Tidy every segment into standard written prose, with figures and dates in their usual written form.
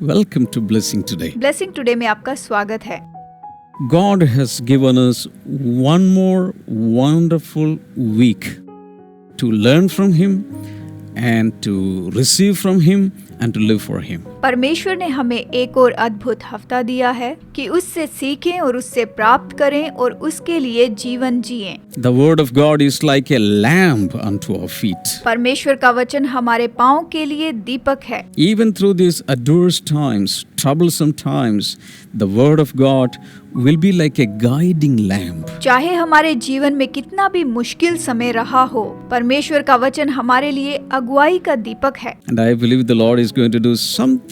Welcome to Blessing Today. Blessing today में आपका स्वागत है। God has given us one more wonderful week to learn from Him and to receive from Him and to live for Him. परमेश्वर ने हमें एक और अद्भुत हफ्ता दिया है कि उससे सीखें और उससे प्राप्त करें और उसके लिए जीवन जिएं। The Word of God is like a lamp unto our feet. परमेश्वर का वचन हमारे पाँव के लिए दीपक है। Even through these adverse times, troublesome times, the Word of God will be like a guiding lamp. चाहे हमारे जीवन में कितना भी मुश्किल समय रहा हो, परमेश्वर का वचन हमारे लिए अगुवाई का दीपक है। And I believe the Lord is going to do something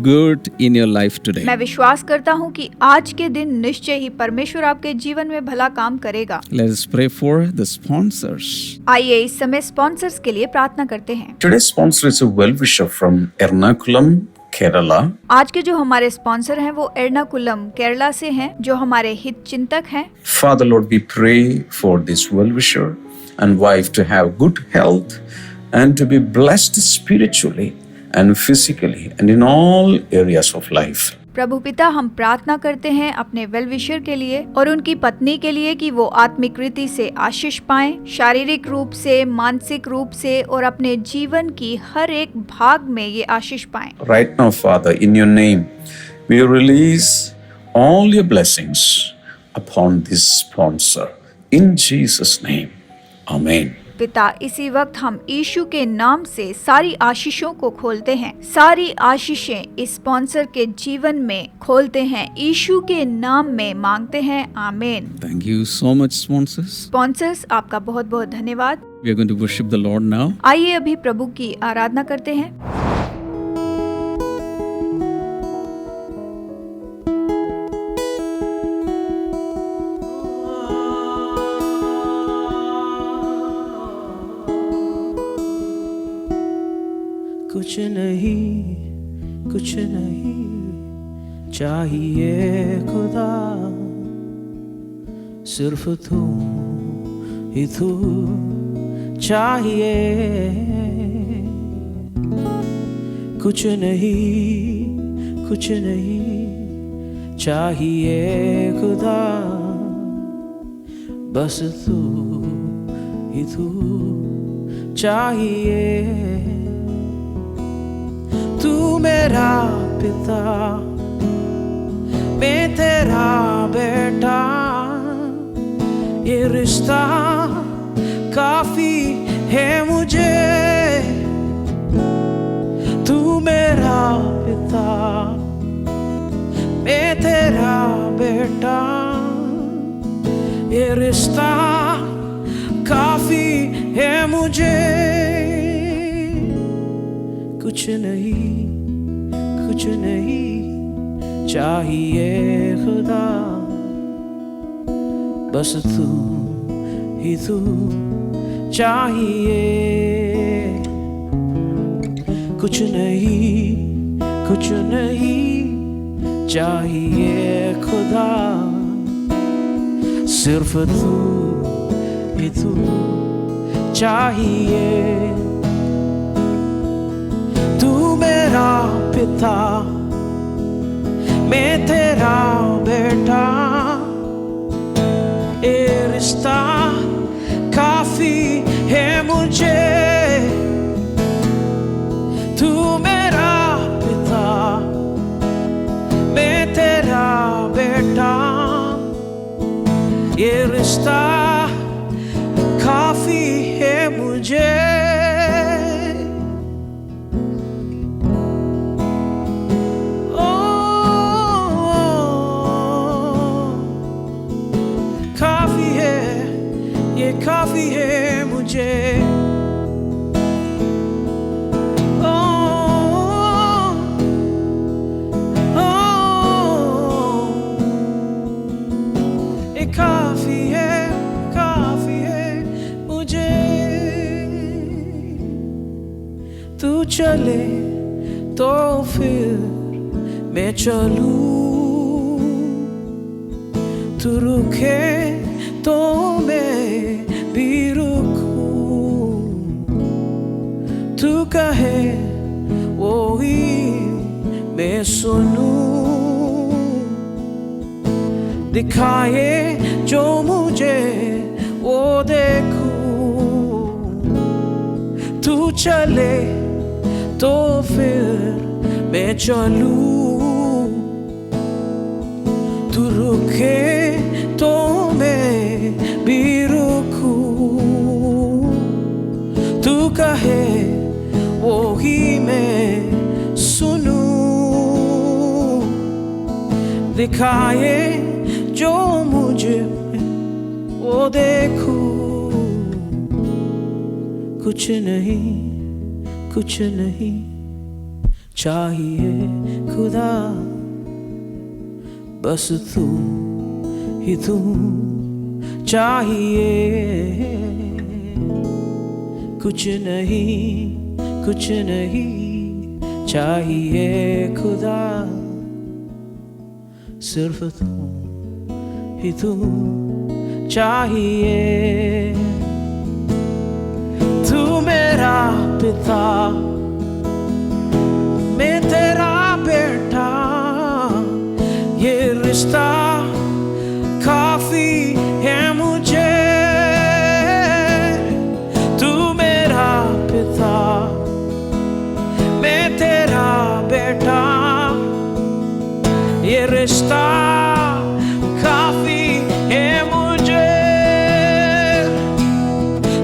good in your life today. मैं विश्वास करता हूँ कि आज के दिन निश्चय ही परमेश्वर आपके जीवन में भला काम करेगा। Let us pray for the sponsors. आइए इस समय स्पॉन्सर्स के लिए प्रार्थना करते हैं। Today's sponsor is a well-wisher from Ernakulam, Kerala. आज के जो हमारे स्पॉन्सर हैं वो एर्नाकुलम केरला से हैं, जो हमारे हित चिंतक हैं। Father Lord, we pray for this well-wisher and wife to have good health and to be blessed spiritually and physically and in all areas of life. प्रभु पिता, हम प्रार्थना करते हैं अपने वेल विशर के लिए और उनकी पत्नी के लिए कि वो आत्मिक रीति से आशीष पाएं, शारीरिक रूप से, मानसिक रूप से और अपने जीवन की हर एक भाग में ये आशीष पाएं। Right now, Father, in your name, we release all your blessings upon this sponsor. In Jesus' name, Amen. पिता, इसी वक्त हम यीशु के नाम से सारी आशीषों को खोलते हैं। सारी आशीषें इस स्पॉन्सर के जीवन में खोलते हैं, यीशु के नाम में मांगते हैं। आमीन। Thank you so much, sponsors. Sponsors, आपका बहुत बहुत धन्यवाद। We are going to worship the Lord now. आइए अभी प्रभु की आराधना करते हैं। कुछ नहीं चाहिए खुदा, सिर्फ तू ही तू चाहिए। कुछ नहीं चाहिए खुदा, बस तू ही तू चाहिए। तू मेरा पिता, मैं तेरा बेटा, ये रिश्ता काफी है मुझे। तू मेरा पिता, मैं तेरा बेटा, ये रिश्ता काफी है मुझे। कुछ नहीं चाहिए खुदा, बस तू ही तू चाहिए। कुछ नहीं चाहिए खुदा, सिर्फ तू ही तू चाहिए। तू मेरा पिता, मैं तेरा बेटा, ये रिश्ता काफी है मुझे। तू मेरा पिता, मैं तेरा बेटा, ये रिश्ता काफी है मुझे। काफी है मुझे। ये काफी है मुझे। तू चले तो फिर मैं चलूं, तू रुके तो मैं भी रुकूं। तू कहे वो ही मैं मैं सुनूं, दिखाए जो मुझे वो देखूं। तू चले तो फिर मैं चलूं, तू रुके तो मैं भी रुकूं। तू कहे वो ही मैं सुनूं, दिखाए जो मुझे वो देखूं। कुछ नहीं चाहिए खुदा, बस तू ही तू चाहिए। कुछ नहीं चाहिए खुदा, सिर्फ तू ही तू चाहिए। तू मेरा पिता, मैं तेरा बेटा, ये रिश्ता काफी है मुझे। तू मेरा पिता, मैं तेरा बेटा, ये रिश्ता काफी है मुझे।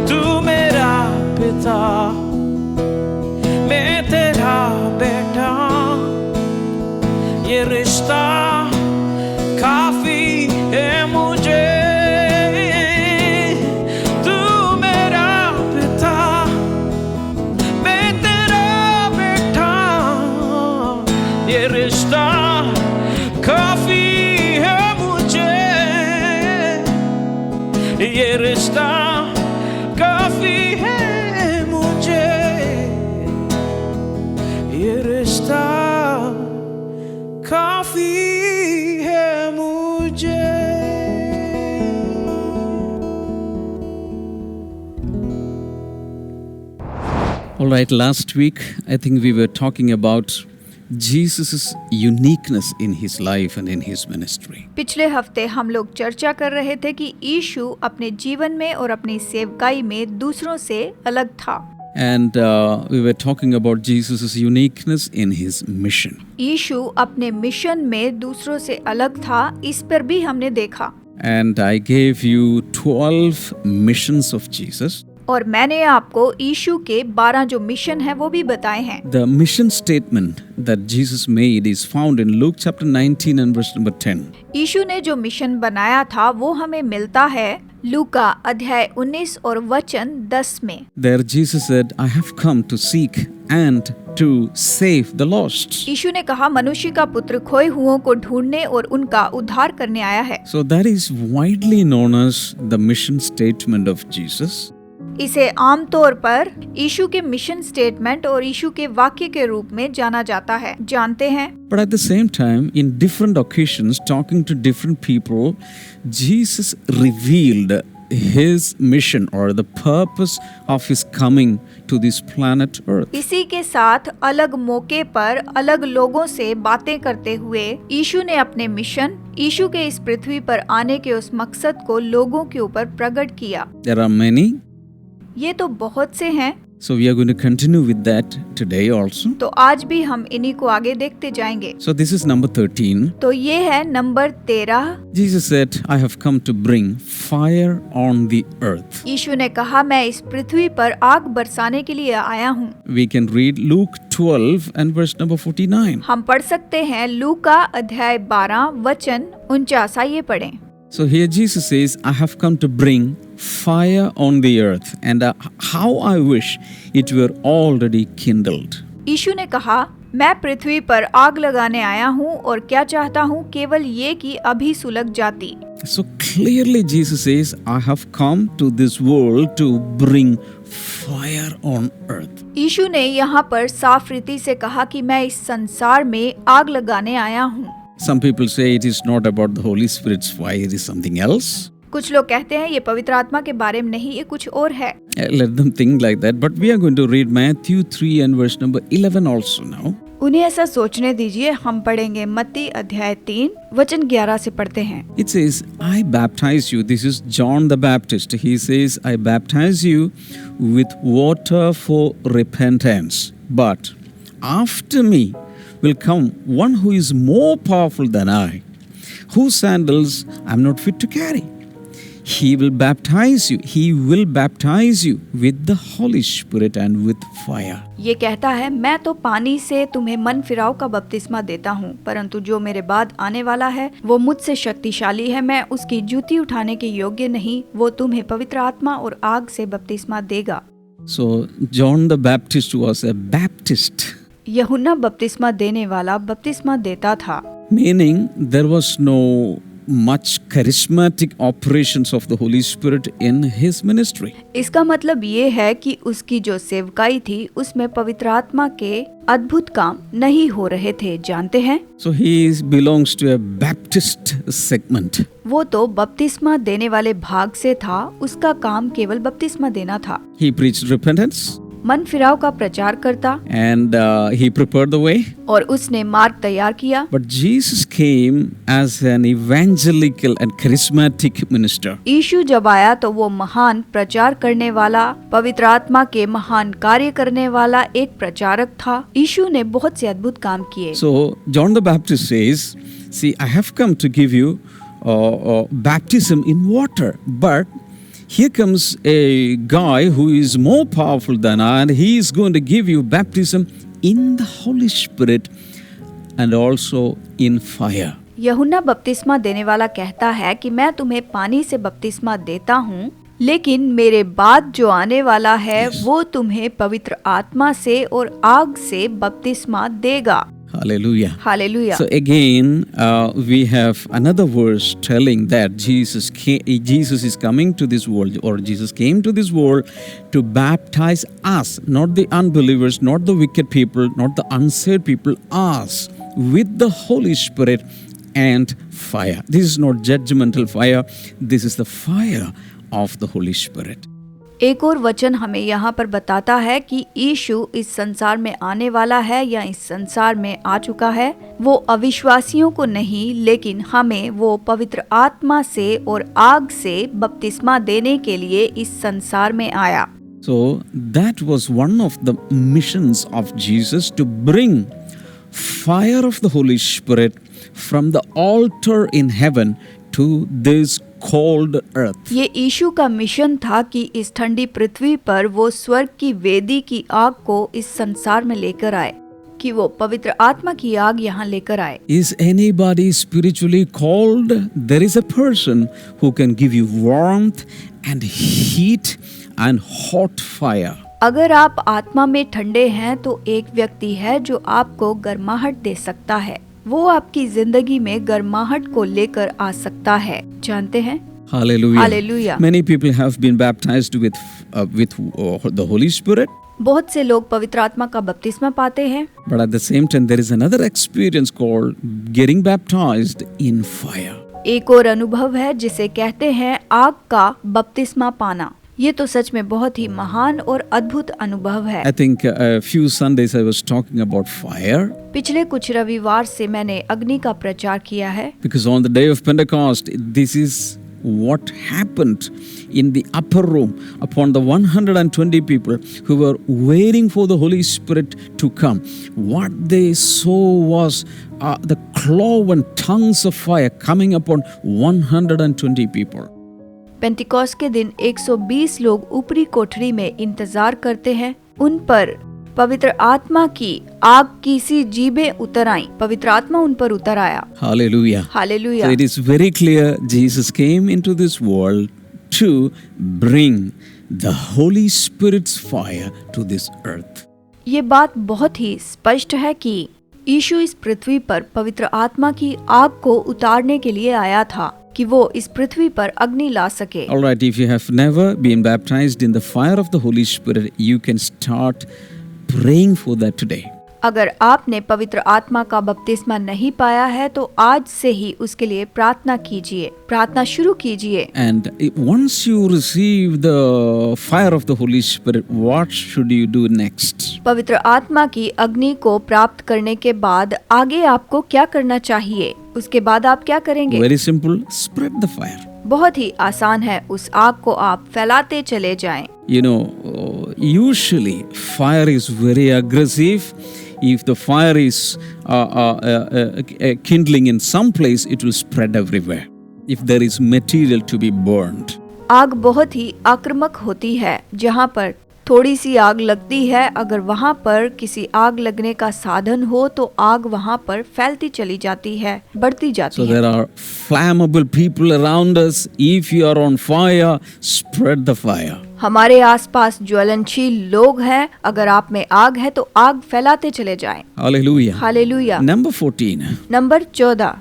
तू मेरा पिता, मैं तेरा बेटा, ये रिश्ता काफी है मुझे। तू मेरा पिता, मैं तेरा बेटा, ये रिश्ता काफी है मुझे। ये रिश्ता काफी है मुझे। ये रिश्ता काफी है मुझे। All right, last week I think we were talking about Jesus' uniqueness in his life and in his ministry. पिछले हफ्ते हम लोग चर्चा कर रहे थे कि यीशु अपने जीवन में और अपनी सेवकाई में दूसरों से अलग था। And we were talking about Jesus' uniqueness in his mission. यीशु अपने मिशन में दूसरों से अलग था, इस पर भी हमने देखा। And I gave you 12 missions of Jesus. और मैंने आपको यीशु के 12 जो मिशन है वो भी बताए हैं। The mission statement that Jesus made is found in Luke chapter 19 and verse number 10. यीशु ने जो मिशन बनाया था वो हमें मिलता है लूका अध्याय 19 और वचन 10 में। There Jesus said, I have come to seek and to save the lost. यीशु ने कहा, मनुष्य का पुत्र खोए हुओं को ढूंढने और उनका उद्धार करने आया है। So that is widely known as the mission statement of Jesus. इसे आमतौर पर यीशु के मिशन स्टेटमेंट और यीशु के वाक्य के रूप में जाना जाता है, जानते हैं। But at the same time, in different occasions, talking to different people, Jesus revealed his mission or the purpose of his coming to this planet Earth. इसी के साथ अलग मौके पर अलग लोगों से बातें करते हुए यीशु ने अपने मिशन, यीशु के इस पृथ्वी पर आने के उस मकसद को लोगों के ऊपर प्रकट किया। There are many. ये तो बहुत से हैं। So we are going to continue with that today also. तो आज भी हम इन्हीं को आगे देखते जाएंगे। So this is number 13. तो ये है number 13। Jesus said, I have come to bring fire on the earth. यीशु ने कहा, मैं इस पृथ्वी पर आग बरसाने के लिए आया हूँ। We can read Luke 12 and verse number 49. हम पढ़ सकते हैं लूका अध्याय 12 वचन 49, आइए पढ़ें। So here Jesus says, I have come to bring fire on the earth, and how I wish it were already kindled. यीशु ने कहा, मैं पृथ्वी पर आग लगाने आया हूँ और क्या चाहता हूँ केवल ये कि अभी सुलग जाती। So clearly Jesus says, I have come to this world to bring fire on earth. यीशु ने यहाँ पर साफ रीति से कहा कि मैं इस संसार में आग लगाने आया हूँ। Some people say it is not about the Holy Spirit's fire, it is something else. कुछ लोग कहते हैं ये पवित्र आत्मा के बारे में नहीं, ये कुछ और है। Let them think like that, but we are going to read Matthew 3 and verse number 11 also now. उन्हें ऐसा सोचने दीजिए। हम पढ़ेंगे मत्ती अध्याय 3 वचन 11 से पढ़ते हैं। It says, I baptize you. This is John the Baptist. He says, I baptize you with water for repentance. But after me will come one who is more powerful than I, whose sandals I am not fit to carry. He will baptize you. He will baptize you with the Holy Spirit and with fire. ये कहता है, मैं तो पानी से तुम्हें मन फिराव का बपतिस्मा देता हूँ, परंतु जो मेरे बाद आने वाला है वो मुझसे शक्तिशाली है। मैं उसकी जूती उठाने के योग्य नहीं। वो तुम्हें पवित्र आत्मा और आग से बपतिस्मा देगा। So John the Baptist was a Baptist, यूहन्ना बपतिस्मा देने वाला बपतिस्मा देता था। meaning there was no much charismatic operations of the Holy Spirit in his ministry. इसका मतलब ये है कि उसकी जो सेवकाई थी उसमें पवित्र आत्मा के अद्भुत काम नहीं हो रहे थे। जानते हैं, So he belongs to a Baptist segment. वो तो बपतिस्मा देने वाले भाग से था। उसका काम केवल बपतिस्मा देना था। He preached repentance मन फिराव का प्रचार करता and he prepared the way. और उसने मार्ग तैयार किया। But Jesus came as an evangelical and charismatic minister. यीशु जब आया तो वो महान प्रचार करने वाला, पवित्र आत्मा के महान कार्य करने वाला एक प्रचारक था। यीशु ने बहुत से अद्भुत काम किए। So John the Baptist says, see, I have come to give you baptism in water, but here comes a guy who is more powerful than I, and he is going to give you baptism in the Holy Spirit and also in fire. यूहन्ना बपतिस्मा देने वाला कहता है कि मैं तुम्हें पानी से बपतिस्मा देता हूँ, लेकिन मेरे बाद जो आने वाला है वो तुम्हें पवित्र आत्मा से और आग से बपतिस्मा देगा। Hallelujah. Hallelujah. So again, we have another verse telling that Jesus is coming to this world, or Jesus came to this world to baptize us, not the unbelievers, not the wicked people, not the unsaved people, us with the Holy Spirit and fire. This is not judgmental fire. This is the fire of the Holy Spirit. एक और वचन हमें यहाँ पर बताता है कि यीशु इस संसार में आने वाला है या इस संसार में आ चुका है। वो अविश्वासियों को नहीं, लेकिन हमें वो पवित्र आत्मा से और आग से बपतिस्मा देने के लिए इस संसार में आया। So that was one of the missions of Jesus, to bring fire of the Holy Spirit from the altar in heaven to this cold earth. ये यीशु का मिशन था कि इस ठंडी पृथ्वी पर वो स्वर्ग की वेदी की आग को इस संसार में लेकर आए, कि वो पवित्र आत्मा की आग यहाँ लेकर आए। Is anybody spiritually called? There is a person who can give you warmth and heat and hot fire. अगर आप आत्मा में ठंडे हैं तो एक व्यक्ति है जो आपको गर्माहट दे सकता है। वो आपकी जिंदगी में गर्माहट को लेकर आ सकता है। जानते हैं? Hallelujah. Hallelujah. Many people have been baptized with the Holy Spirit. बहुत से लोग पवित्र आत्मा का बपतिस्मा पाते हैं, But at the same time, there is another experience called getting baptized in fire. एक और अनुभव है जिसे कहते हैं आग का बपतिस्मा पाना। ये तो सच में बहुत ही महान और अद्भुत अनुभव है। I think a few Sundays I was talking about fire, पिछले कुछ रविवार से मैंने अग्नि का प्रचार किया है, because on the day of Pentecost, this is what happened in the upper room upon the 120 people who were waiting for the Holy Spirit to come. What they saw was the cloven tongues of fire coming upon 120 people. Pentecost के दिन 120 लोग ऊपरी कोठरी में इंतजार करते हैं। उन पर पवित्र आत्मा की आग की सी जीभें उतर आई। पवित्र आत्मा उन पर उतर आया। Hallelujah. Hallelujah. So it is very clear Jesus came into this world to bring the Holy Spirit's fire to this earth. ये बात बहुत ही स्पष्ट है कि यीशु इस पृथ्वी पर पवित्र आत्मा की आग को उतारने के लिए आया था, कि वो इस पृथ्वी पर अग्नि ला सके। All right, if you have never been baptized in the fire of the Holy Spirit, you can start praying for that today. अगर आपने पवित्र आत्मा का बपतिस्मा नहीं पाया है तो आज से ही उसके लिए प्रार्थना कीजिए, प्रार्थना शुरू कीजिए। And once you receive the fire of the Holy Spirit, what should you do next? पवित्र आत्मा की अग्नि को प्राप्त करने के बाद आगे आपको क्या करना चाहिए? उसके बाद आप क्या करेंगे? Very simple, spread the fire. बहुत ही आसान है, उस आग को आप फैलाते चले जाएं। You know, usually fire is very aggressive. If the fire is kindling in some place, it will spread everywhere. If there is material to be burned. आग बहुत ही आक्रामक होती है। जहाँ पर थोड़ी सी आग लगती है, अगर वहाँ पर किसी आग लगने का साधन हो तो आग वहाँ पर फैलती चली जाती है, बढ़ती जाती So है। there are flammable people around us. If you are on fire, spread the fire. हमारे आसपास ज्वलनशील लोग हैं, अगर आप में आग है तो आग फैलाते चले जाएं। Hallelujah. Hallelujah. Number 14. Number 14,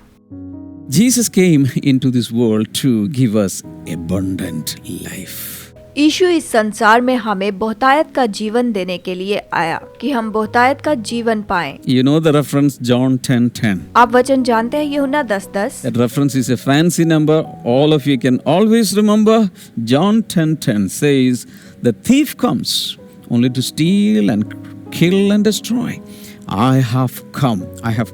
Jesus came into this world to give us abundant life. यीशु इस संसार में हमें बहुतायत का जीवन देने के लिए आया कि हम बहुतायत का जीवन पाएं। You know the reference John 10:10. आप वचन जानते हैं, यूहन्ना 10:10। That reference is a fancy number. All of you can always remember. John 10:10 says, "The thief comes only to steal and kill and destroy. I have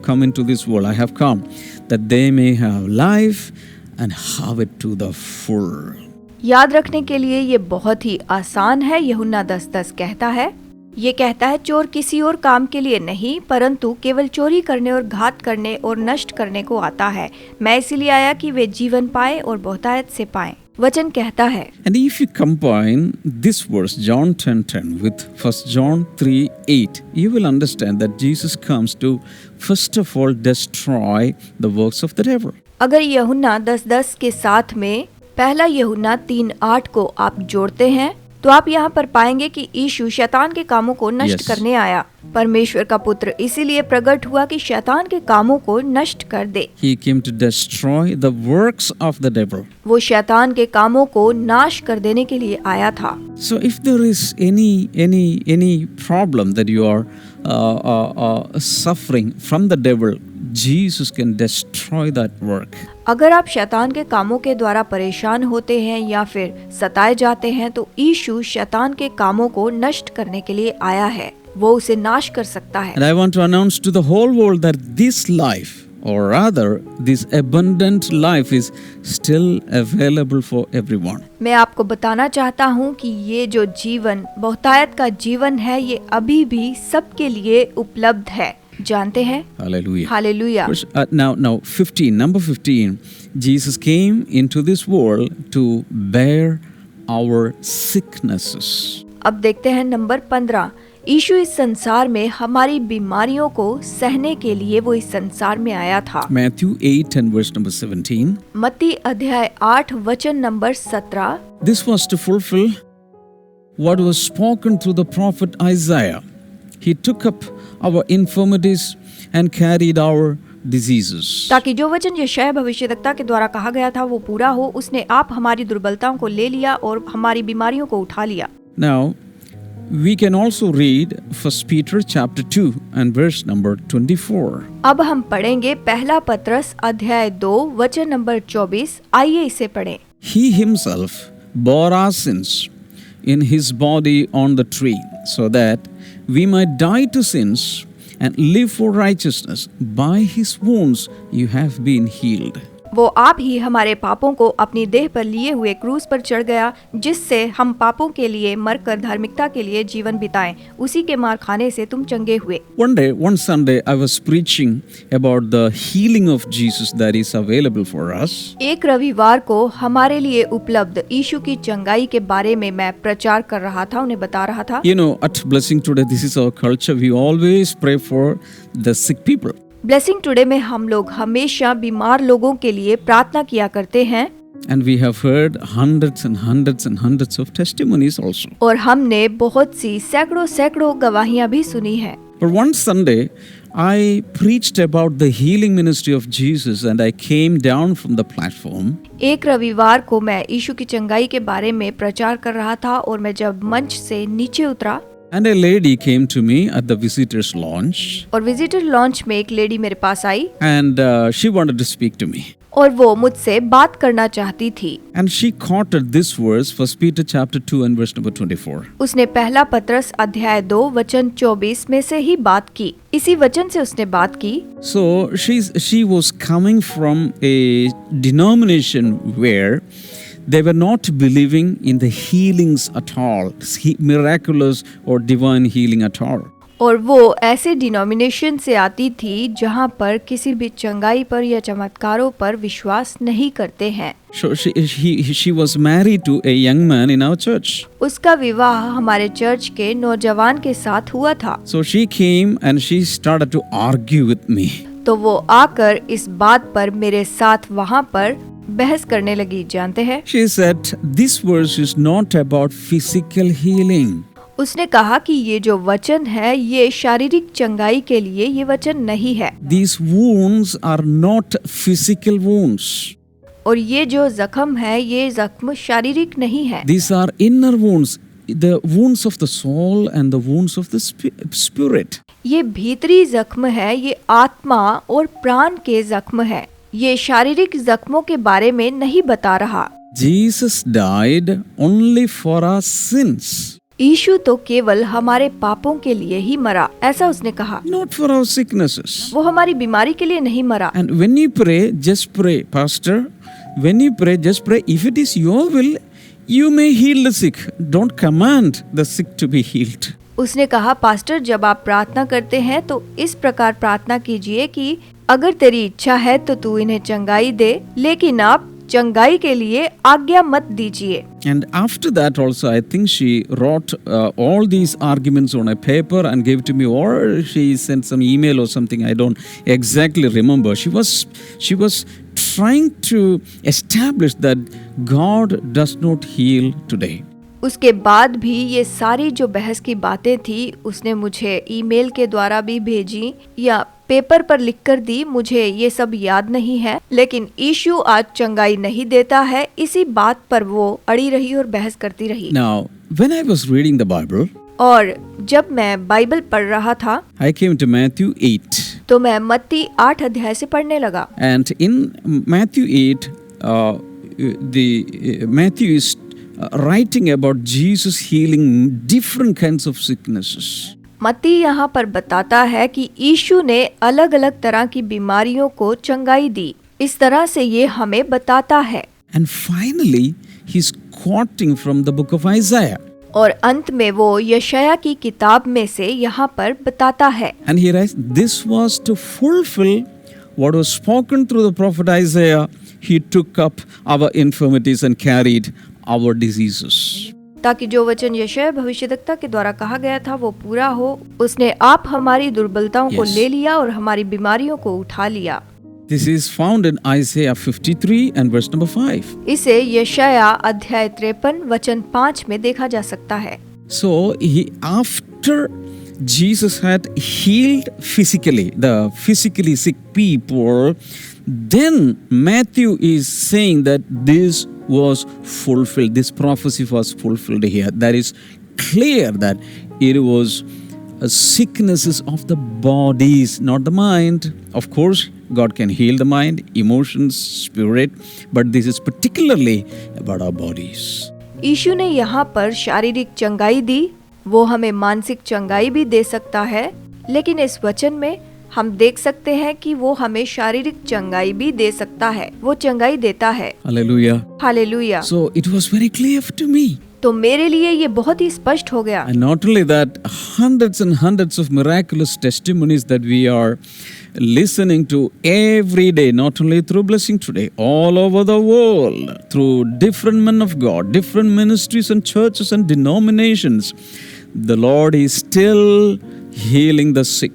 come into this world. I have come that they may have life and have it to the full." याद रखने के लिए ये बहुत ही आसान है। यूहन्ना 10:10 कहता है, ये कहता है, चोर किसी और काम के लिए नहीं परंतु केवल चोरी करने और घात करने और नष्ट करने को आता है। मैं इसीलिए आया कि वे जीवन पाए और बहुतायत से पाएं। वचन कहता है। And if you combine this verse, John 10:10, with 1 John 3:8, you will understand that Jesus comes to first of all destroy the works of the devil. अगर यूहन्ना 10:10 के साथ में पहला यूहन्ना 3:8 को आप जोड़ते हैं तो आप यहाँ पर पाएंगे कि यीशु शैतान के कामों को नष्ट Yes. करने आया। परमेश्वर का पुत्र इसीलिए प्रकट हुआ कि शैतान के कामों को नष्ट कर दे। He came to destroy the works of the devil. वो शैतान के कामों को नाश कर देने के लिए आया था। So if there is any problem that you are suffering from the devil, Jesus can destroy that work. अगर आप शैतान के कामों के द्वारा परेशान होते हैं या फिर सताए जाते हैं तो यीशु शैतान के कामों को नष्ट करने के लिए आया है, वो उसे नाश कर सकता है। And I want to announce to the whole world that this life, or rather this abundant life, is still available for everyone. मैं आपको बताना चाहता हूँ कि ये जो जीवन बहुतायत का जीवन है ये अभी भी सबके लिए उपलब्ध है। जानते हैं? Hallelujah. Hallelujah. Now 15, number 15, Jesus came into this world to bear our sicknesses. अब देखते हैं नंबर 15। यीशु इस संसार में हमारी बीमारियों को सहने के लिए वो इस संसार में आया था। Matthew 8 and verse number 17. मत्ती अध्याय 8 वचन number 17। This was to fulfill what was spoken through the prophet Isaiah. He took up our infirmities and carried our diseases. ताकि जो वचन यशायाह भविष्यद्वक्ता के द्वारा कहा गया था वो पूरा हो, उसने आप हमारी दुर्बलताओं को ले लिया और हमारी बीमारियों को उठा लिया। Now, we can also read 1 Peter chapter 2 and verse number 24. अब हम पढ़ेंगे पहला पत्रस अध्याय 2 वचन नंबर 24। आइए इसे पढ़ें। He himself bore our sins in his body on the tree, so that we might die to sins and live for righteousness. By his wounds you have been healed. वो आप ही हमारे पापों को अपनी देह पर लिए हुए क्रूस पर चढ़ गया, जिससे हम पापों के लिए मरकर धार्मिकता के लिए जीवन बिताएं। उसी के मार खाने से तुम चंगे हुए। One Sunday, I was preaching about the healing of Jesus that is available for us. एक रविवार को हमारे लिए उपलब्ध यीशु की चंगाई के बारे में मैं प्रचार कर रहा था, उन्हें बता रहा था। You know, at Blessing Today, this is our culture. We always pray for the sick people. Blessing today में हम लोग हमेशा बीमार लोगों के लिए प्रार्थना किया करते हैं। And we have heard hundreds and hundreds and hundreds of testimonies also. और हमने बहुत सी सैकड़ों गवाहियां भी सुनी है। But one Sunday, I preached about the healing ministry of Jesus and I came down from the platform. एक रविवार को मैं यीशु की चंगाई के बारे में प्रचार कर रहा था और मैं जब मंच से नीचे उतरा, And a lady came to me at the visitors' lounge, और विजिटर लॉन्च में एक लेडी मेरे पास आई and she wanted to speak to me. और वो मुझसे बात करना चाहती थी। And she quoted this verse, 1 Peter chapter 2 and verse number 24. उसने पहला पत्रस अध्याय 2 वचन 24 में से ही बात की। इसी वचन से उसने बात की। So she was coming from a denomination where they were not believing in the healings at all, miraculous or divine healing at all. और वो ऐसे डिनोमिनेशन से आती थी जहाँ पर किसी भी चंगाई पर या चमत्कारों पर विश्वास नहीं करते हैं। So she was married to a young man in our church. उसका विवाह हमारे चर्च के नौजवान के साथ हुआ था। So she came and she started to argue with me. तो वो आकर इस बात पर मेरे साथ वहाँ पर बहस करने लगी। जानते हैं, She said, this verse is not about physical healing. उसने कहा कि ये जो वचन है ये शारीरिक चंगाई के लिए ये वचन नहीं है। These wounds are not physical wounds. और ये जो जख्म है ये जख्म शारीरिक नहीं है। These are inner wounds, the wounds of the soul and the wounds of the spirit. ये भीतरी जख्म है, ये आत्मा और प्राण के जख्म है। ये शारीरिक जख्मों के बारे में नहीं बता रहा। Jesus died only for our sins. यीशु तो केवल हमारे पापों के लिए ही मरा, ऐसा उसने कहा। Not for our sicknesses. वो हमारी बीमारी के लिए नहीं मरा। And when you pray, just pray, Pastor. When you pray, just pray. If it is your will, you may heal the sick. Don't command the sick to be healed. उसने कहा, pastor जब आप प्रार्थना करते हैं तो इस प्रकार प्रार्थना कीजिए कि अगर तेरी इच्छा है तो तू इन्हें चंगाई दे, लेकिन आप चंगाई के लिए आज्ञा मत दीजिए। And after that also, I think she wrote all these arguments on a paper and gave to me, or she sent some email or something. I don't exactly remember. She was trying to establish that God does not heal today. उसके बाद भी ये सारी जो बहस की बातें थी उसने मुझे ईमेल के द्वारा भी भेजी या पेपर पर लिखकर दी। मुझे ये सब याद नहीं है, लेकिन यीशु आज चंगाई नहीं देता है। इसी बात पर वो अड़ी रही और बहस करती रही। Now, when I was reading the Bible, और जब मैं बाइबल पढ़ रहा था I came to Matthew 8. तो मैं मत्ती 8 अध्याय से पढ़ने लगा। And in Matthew 8, Matthew is writing about Jesus healing different kinds of sicknesses. मत्ती यहाँ पर बताता है कि यीशु ने अलग अलग तरह की बीमारियों को चंगाई दी। इस तरह से ये हमें बताता है। And finally, he's quoting from the book of Isaiah. और अंत में वो यशाया की किताब में से यहाँ पर बताता है। And he writes, this was to fulfill what was spoken through the prophet Isaiah. He took up our infirmities and carried our diseases. ताकि जो वचन यशाया भविष्यद्वक्ता के द्वारा कहा गया था वो पूरा हो। उसने आप हमारी दुर्बलताओं को ले लिया और हमारी बीमारियों को उठा लिया। This is found in Isaiah 53 and verse number 5. इसे यशाया अध्याय 53 वचन 5 में देखा जा सकता है। So after Jesus had healed physically, the physically sick people, then Matthew is saying that this was fulfilled. This prophecy was fulfilled here. That is clear that it was sicknesses of the bodies, not the mind. Of course, God can heal the mind, emotions, spirit, but this is particularly about our bodies. यीशु ने यहाँ पर शारीरिक चंगाई दी, वो हमें मानसिक चंगाई भी दे सकता है, लेकिन इस वचन में हम देख सकते हैं कि वो हमें शारीरिक चंगाई भी दे सकता है। वो चंगाई देता है। Hallelujah. Hallelujah. So it was very clear to me. तो मेरे लिए ये बहुत ही स्पष्ट हो गया। And not only that, hundreds and hundreds of miraculous testimonies that we are listening to every day, not only through Blessing Today, all over the world, through different men of God, different ministries and churches and denominations, the Lord is still healing the sick.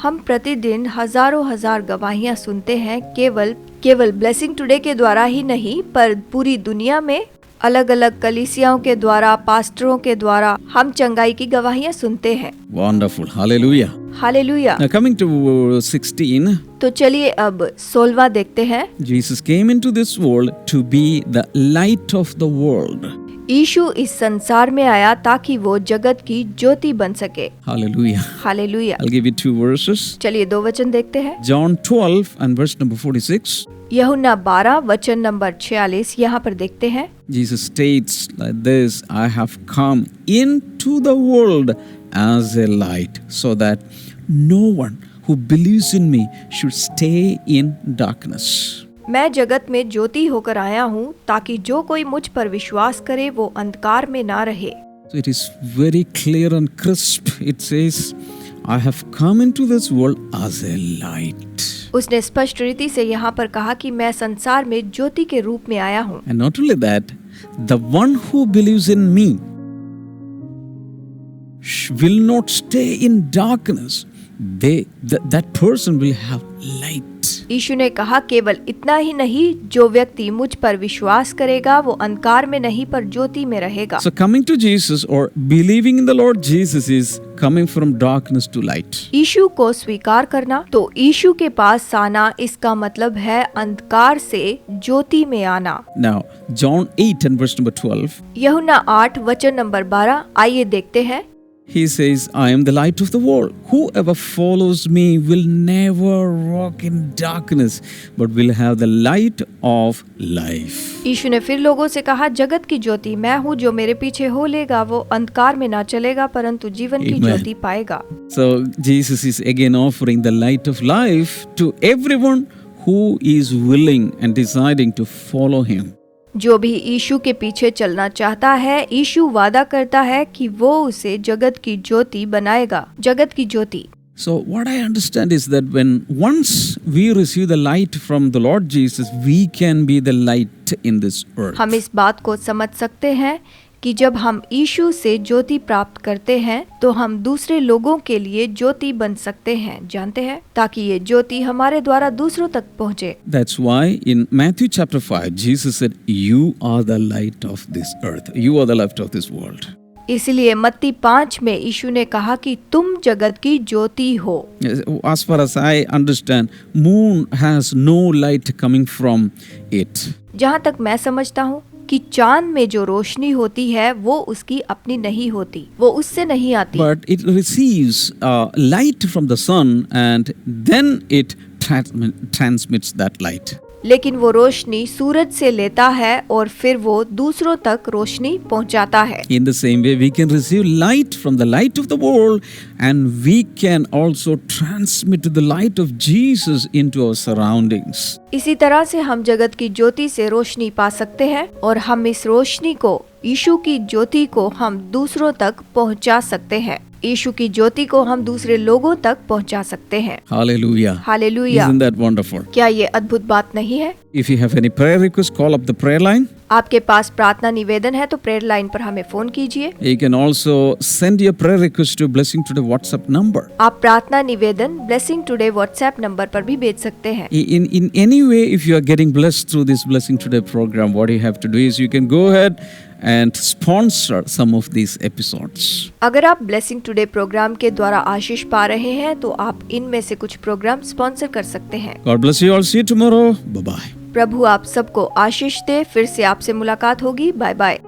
हम प्रतिदिन हजारों हजार गवाहियाँ सुनते हैं, केवल blessing today के द्वारा ही नहीं पर पूरी दुनिया में अलग अलग कलीसियाओं के द्वारा, पास्टरों के द्वारा हम चंगाई की गवाहियाँ सुनते हैं। Wonderful. Hallelujah. Hallelujah. Now coming to 16. तो चलिए अब 16वां देखते हैं। Jesus came into this world to be the light of the world. यीशु इस संसार में आया ताकि वो जगत की ज्योति बन सके। Hallelujah. Hallelujah. I'll give you 2 verses. चलिए 2 वचन देखते हैं। John 12 and verse number 46. यूहन्ना 12 वचन नंबर 46 यहाँ पर देखते हैं। Jesus states like this, I have come into the world as a light, so that no one who believes in me should stay in darkness. मैं जगत में ज्योति होकर आया हूँ ताकि जो कोई मुझ पर विश्वास करे वो अंधकार में ना रहे। So it is very clear and crisp. It says, I have come into this world as a light. उसने स्पष्ट रीति से यहाँ पर कहा कि मैं संसार में ज्योति के रूप में आया हूँ। And not only that, the one who believes in me will not stay in darkness. That person will have light. यीशु ने कहा केवल इतना ही नहीं, जो व्यक्ति मुझ पर विश्वास करेगा वो अंधकार में नहीं पर ज्योति में रहेगा। So coming to Jesus or believing in the Lord Jesus is coming from darkness to light. यीशु को स्वीकार करना तो यीशु के पास आना, इसका मतलब है अंधकार से ज्योति में आना। Now John 8 and verse number 12. यूहन्ना 8 वचन नंबर 12, आइए देखते हैं। He says, I am the light of the world. Whoever follows me will never walk in darkness, but will have the light of life. यीशु ने फिर लोगों से कहा, जगत की ज्योति मैं हूँ, जो मेरे पीछे हो लेगा वो अंधकार में ना चलेगा परंतु जीवन की Amen. ज्योति पाएगा। So Jesus is again offering the light of life to everyone who is willing and deciding to follow him. जो भी यीशु के पीछे चलना चाहता है, यीशु वादा करता है कि वो उसे जगत की ज्योति बनाएगा, जगत की ज्योति। So what I understand is that when once we receive the light from the Lord Jesus, we can be the light in this earth. हम इस बात को समझ सकते हैं कि जब हम यीशु से ज्योति प्राप्त करते हैं तो हम दूसरे लोगों के लिए ज्योति बन सकते हैं, जानते हैं, ताकि ये ज्योति हमारे द्वारा दूसरों तक पहुँचे। That's why in Matthew chapter 5, Jesus said, you are the light of this earth. You are the light of this world. इसलिए मत्ती 5 में यीशु ने कहा कि तुम जगत की ज्योति हो। As far as I understand, moon has no light coming from it. जहाँ तक मैं समझता हूँ कि चांद में जो रोशनी होती है वो उसकी अपनी नहीं होती, वो उससे नहीं आती। But it receives light from the sun and then it transmits that light. लेकिन वो रोशनी सूरज से लेता है और फिर वो दूसरों तक रोशनी पहुंचाता है। In the same way, we can receive light from the light of the world and we can also transmit the light of Jesus into our surroundings. इसी तरह से हम जगत की ज्योति से रोशनी पा सकते हैं और हम इस रोशनी को, यीशु की ज्योति को हम दूसरों तक पहुंचा सकते हैं। यीशु की ज्योति को हम दूसरे लोगों तक पहुंचा सकते हैं। Hallelujah. Hallelujah. Isn't that wonderful? क्या ये अद्भुत बात नहीं है? If you have any prayer requests, call up the prayer line. आपके पास प्रार्थना निवेदन है तो प्रेयर लाइन पर हमें फोन कीजिए। You can also send your prayer request to Blessing Today WhatsApp number. आप प्रार्थना निवेदन ब्लेसिंग टुडे व्हाट्सएप नंबर पर भी भेज सकते हैं। In any way, if you are getting blessed through this Blessing Today program, what you have to do is you can go ahead and sponsor some of these episodes. अगर आप blessing today programme के द्वारा आशीष पा रहे हैं तो आप इनमें से कुछ प्रोग्राम स्पॉन्सर कर सकते हैं। God bless you all. See you tomorrow. Bye bye. प्रभु आप सबको आशीष दे। फिर से आपसे मुलाकात होगी। Bye bye.